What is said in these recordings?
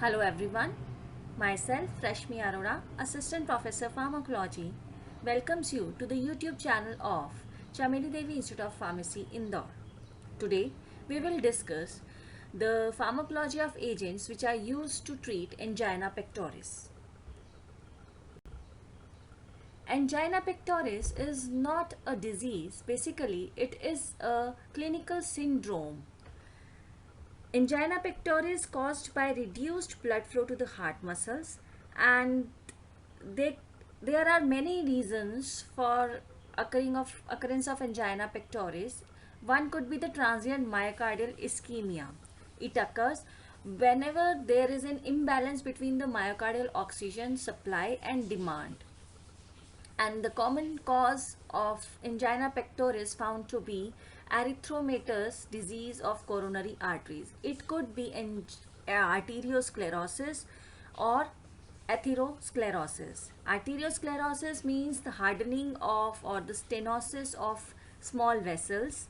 Hello everyone, myself Rashmi Arora, Assistant Professor Pharmacology, welcomes you to the YouTube channel of Chameli Devi Institute of Pharmacy, Indore. Today we will discuss the pharmacology of agents which are used to treat angina pectoris. Angina pectoris is not a disease, basically it is a clinical syndrome. Angina pectoris caused by reduced blood flow to the heart muscles, and they, there are many reasons for occurrence of angina pectoris. One could be the transient myocardial ischemia. It occurs whenever there is an imbalance between the myocardial oxygen supply and demand, and the common cause of angina pectoris found to be erythromatous disease of coronary arteries. It could be arteriosclerosis or atherosclerosis. Arteriosclerosis means the hardening of or the stenosis of small vessels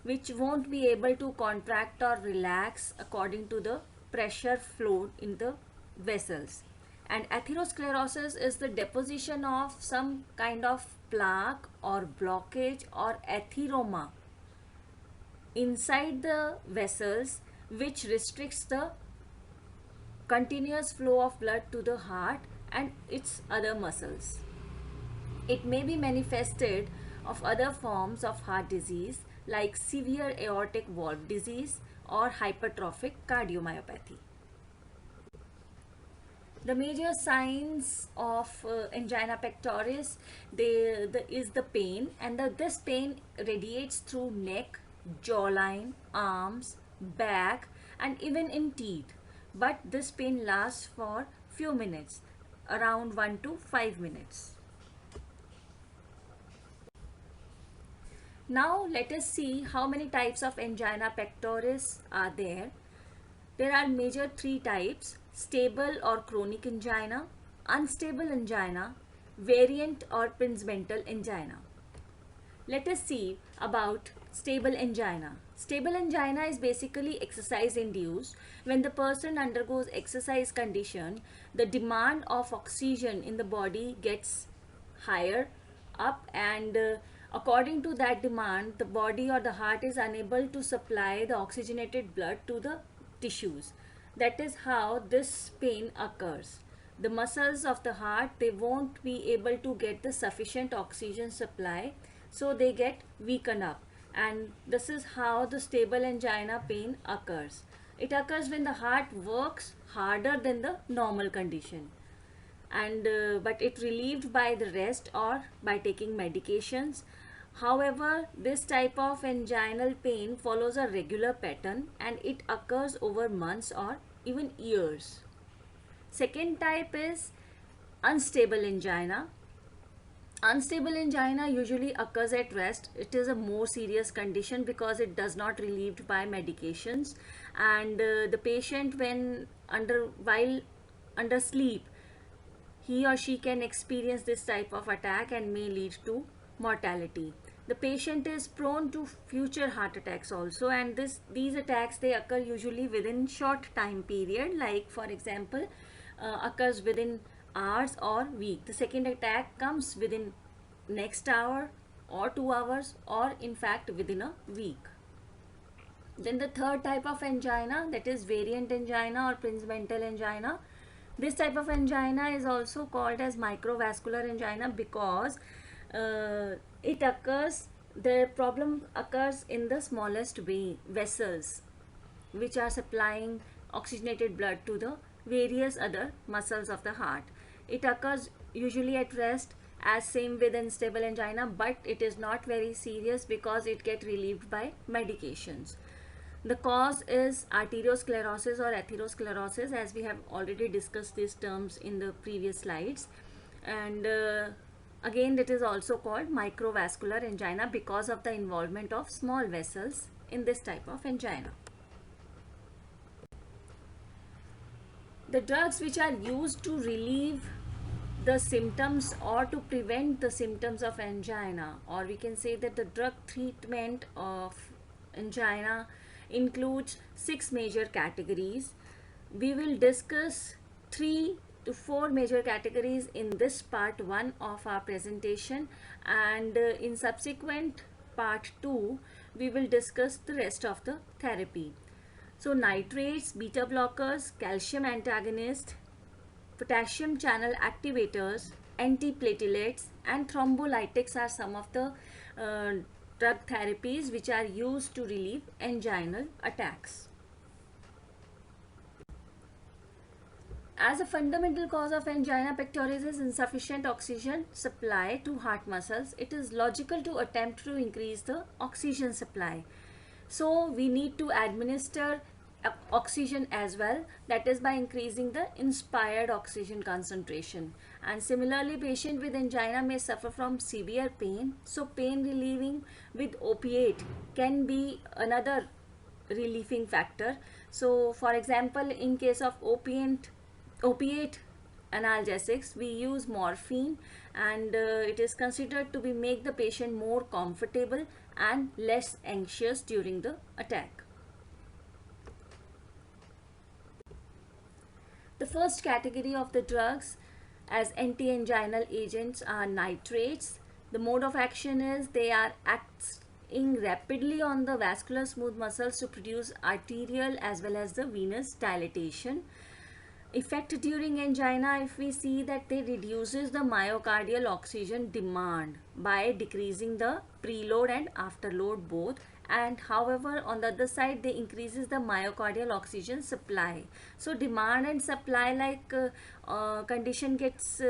which won't be able to contract or relax according to the pressure flow in the vessels. And atherosclerosis is the deposition of some kind of plaque or blockage or atheroma inside the vessels, which restricts the continuous flow of blood to the heart and its other muscles. It may be manifested of other forms of heart disease like severe aortic valve disease or hypertrophic cardiomyopathy. The major signs of angina pectoris is the pain, and this pain radiates through neck, jawline, arms, back, and even in teeth. But this pain lasts for few minutes, around 1 to 5 minutes. Now let us see how many types of angina pectoris are there. There are major three types: stable or chronic angina, unstable angina, variant or prinzmental angina. Let us see about stable angina. Stable angina is basically exercise induced. When the person undergoes exercise condition, the demand of oxygen in the body gets higher up, and according to that demand, the body or the heart is unable to supply the oxygenated blood to the tissues. That is how this pain occurs. The muscles of the heart, they won't be able to get the sufficient oxygen supply, so they get weakened up, and this is how the stable angina pain occurs. It occurs when the heart works harder than the normal condition, and but it relieved by the rest or by taking medications. However, this type of anginal pain follows a regular pattern and it occurs over months or even years. Second type is unstable angina. Unstable angina usually occurs at rest. It is a more serious condition because it does not relieved by medications, and the patient while under sleep, he or she can experience this type of attack and may lead to mortality. The patient is prone to future heart attacks also, and these attacks, they occur usually within short time period, like for example occurs within hours or week. The second attack comes within next hour or 2 hours, or in fact within a week. Then the third type of angina, that is variant angina or prinzmental angina. This type of angina is also called as microvascular angina because the problem occurs in the smallest vessels which are supplying oxygenated blood to the various other muscles of the heart. It occurs usually at rest, as same with unstable angina, but it is not very serious because it gets relieved by medications. The cause is arteriosclerosis or atherosclerosis, as we have already discussed these terms in the previous slides. And again, it is also called microvascular angina because of the involvement of small vessels in this type of angina. The drugs which are used to relieve the symptoms or to prevent the symptoms of angina, or we can say that the drug treatment of angina includes 6 major categories. We will discuss 3 to 4 major categories in this part 1 of our presentation, and in subsequent part 2 we will discuss the rest of the therapy. So nitrates, beta blockers, calcium antagonists, potassium channel activators, antiplatelets, and thrombolytics are some of the uh, drug therapies which are used to relieve anginal attacks. As a fundamental cause of angina pectoris is insufficient oxygen supply to heart muscles, it is logical to attempt to increase the oxygen supply. So we need to administer oxygen as well, that is by increasing the inspired oxygen concentration. And similarly, patient with angina may suffer from severe pain, so pain relieving with opiate can be another relieving factor. So for example, in case of opiate analgesics, we use morphine, and it is considered to be make the patient more comfortable and less anxious during the attack. The first category of the drugs as anti-anginal agents are nitrates. The mode of action is they are acting rapidly on the vascular smooth muscles to produce arterial as well as the venous dilatation. Effect during angina, if we see that they reduces the myocardial oxygen demand by decreasing the preload and afterload both, and however on the other side they increases the myocardial oxygen supply. So demand and supply condition gets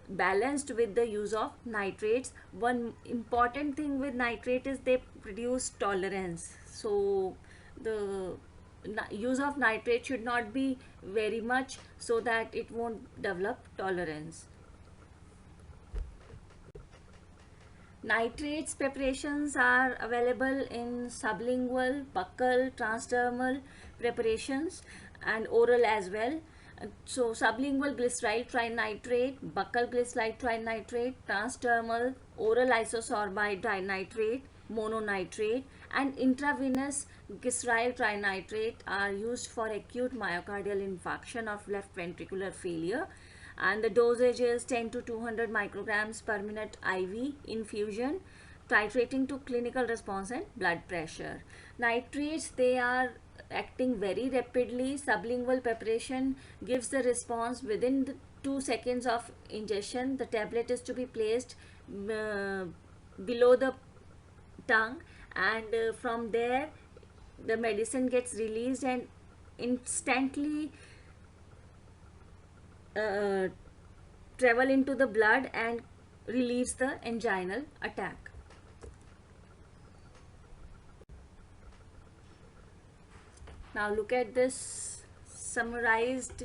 balanced with the use of nitrates. One important thing with nitrate is they produce tolerance. So the use of nitrate should not be very much so that it won't develop tolerance. Nitrates preparations are available in sublingual, buccal, transdermal preparations and oral as well. So sublingual glyceryl trinitrate, buccal glyceryl trinitrate, transdermal oral isosorbide dinitrate, mononitrate, and intravenous glyceryl trinitrate are used for acute myocardial infarction of left ventricular failure, and the dosage is 10 to 200 micrograms per minute IV infusion, titrating to clinical response and blood pressure. Nitrates, they are acting very rapidly. Sublingual preparation gives the response within the 2 seconds of ingestion. The tablet is to be placed below the tongue, and from there the medicine gets released and instantly uh, travel into the blood and relieves the anginal attack. Now look at this summarized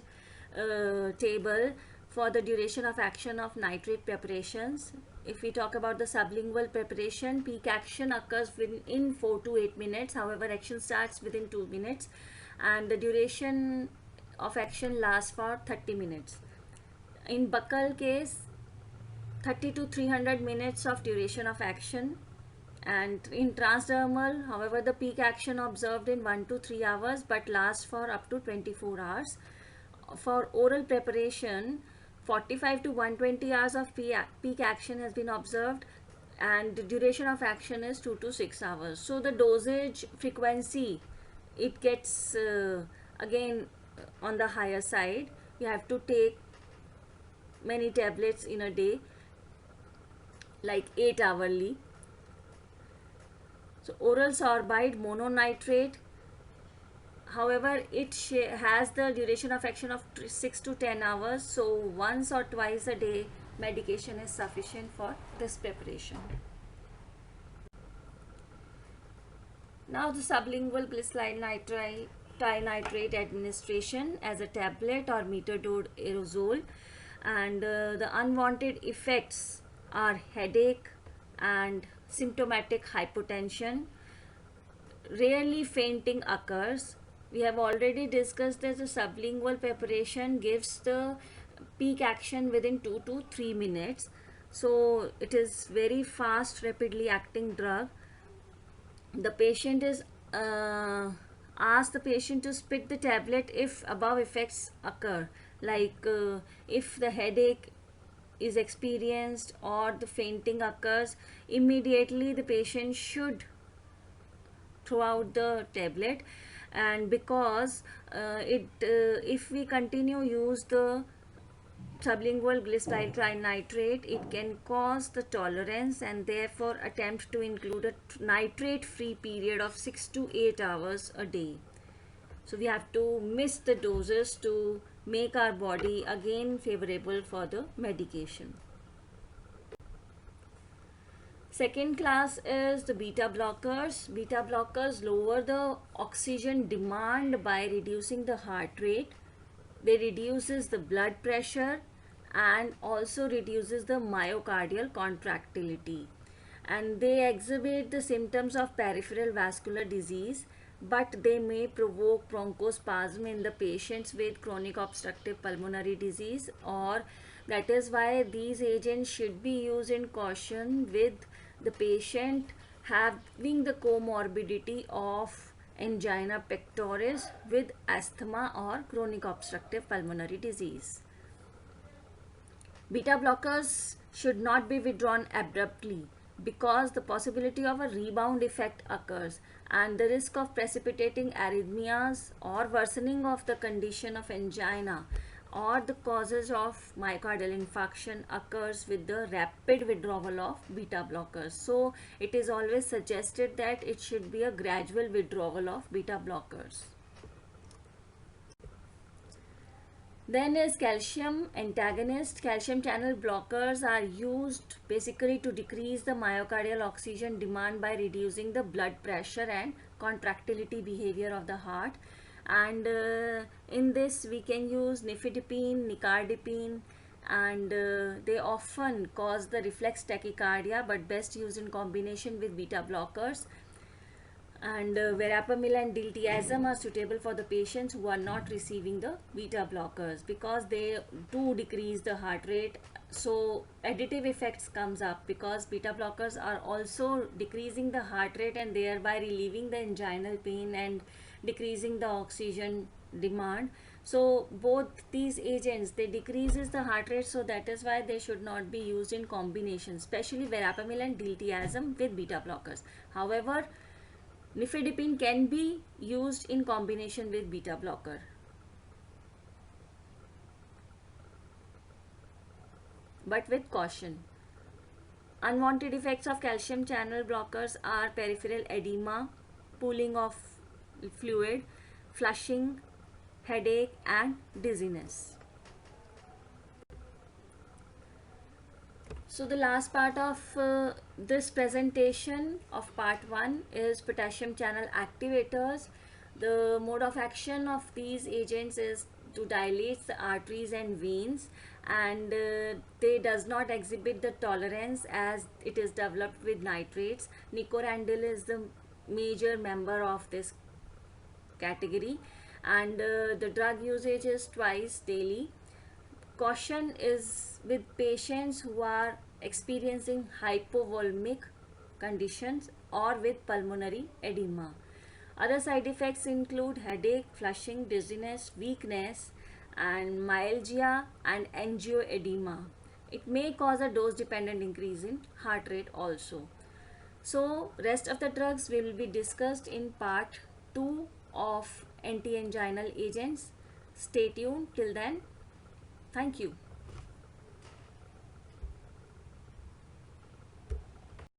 table for the duration of action of nitrate preparations. If we talk about the sublingual preparation, peak action occurs within 4 to 8 minutes. However, action starts within 2 minutes, and the duration of action lasts for 30 minutes. In buccal case, 30 to 300 minutes of duration of action, and in transdermal, however, the peak action observed in 1 to 3 hours but lasts for up to 24 hours. For oral preparation, 45 to 120 hours of peak action has been observed, and the duration of action is 2 to 6 hours. So the dosage frequency, it gets again on the higher side. You have to take many tablets in a day, like 8 hourly. So oral sorbite mononitrate, however, it has the duration of action of 6 to 10 hours. So once or twice a day medication is sufficient for this preparation. Now the sublingual glyceryl trinitrate administration as a tablet or metered aerosol, and the unwanted effects are headache and symptomatic hypotension. Rarely fainting occurs. We have already discussed that the sublingual preparation gives the peak action within 2 to 3 minutes. So it is very fast, rapidly acting drug. The patient is ask the patient to spit the tablet if above effects occur, like if the headache is experienced or the fainting occurs. Immediately the patient should throw out the tablet. And because if we continue use the sublingual glyceryl trinitrate, it can cause the tolerance, and therefore attempt to include a nitrate free period of 6 to 8 hours a day. So we have to miss the doses to make our body again favorable for the medication. Second class is the beta blockers. Beta blockers lower the oxygen demand by reducing the heart rate. They reduces the blood pressure and also reduces the myocardial contractility. And they exhibit the symptoms of peripheral vascular disease, but they may provoke bronchospasm in the patients with chronic obstructive pulmonary disease, or that is why these agents should be used in caution with the patient having the comorbidity of angina pectoris with asthma or chronic obstructive pulmonary disease. Beta blockers should not be withdrawn abruptly because the possibility of a rebound effect occurs, and the risk of precipitating arrhythmias or worsening of the condition of angina or the causes of myocardial infarction occurs with the rapid withdrawal of beta blockers. So it is always suggested that it should be a gradual withdrawal of beta blockers. Then is calcium antagonist. Calcium channel blockers are used basically to decrease the myocardial oxygen demand by reducing the blood pressure and contractility behavior of the heart. And in this we can use nifedipine, nicardipine, and they often cause the reflex tachycardia, but best used in combination with beta blockers. And verapamil and diltiazem are suitable for the patients who are not receiving the beta blockers because they do decrease the heart rate. So additive effects comes up because beta blockers are also decreasing the heart rate and thereby relieving the anginal pain and decreasing the oxygen demand. So both these agents, they decreases the heart rate, so that is why they should not be used in combination, especially verapamil and diltiazem with beta blockers. However, nifedipine can be used in combination with beta blocker. But with caution. Unwanted effects of calcium channel blockers are peripheral edema, pooling of fluid, flushing, headache, and dizziness. So the last part of this presentation of part 1 is potassium channel activators. The mode of action of these agents is to dilate the arteries and veins, and they does not exhibit the tolerance as it is developed with nitrates. Nicorandil is the major member of this category, and the drug usage is twice daily. Caution is with patients who are experiencing hypovolemic conditions or with pulmonary edema. Other side effects include headache, flushing, dizziness, weakness, and myalgia and angioedema. It may cause a dose dependent increase in heart rate also. So rest of the drugs will be discussed in part 2 of anti-anginal agents. Stay tuned till then. Thank you.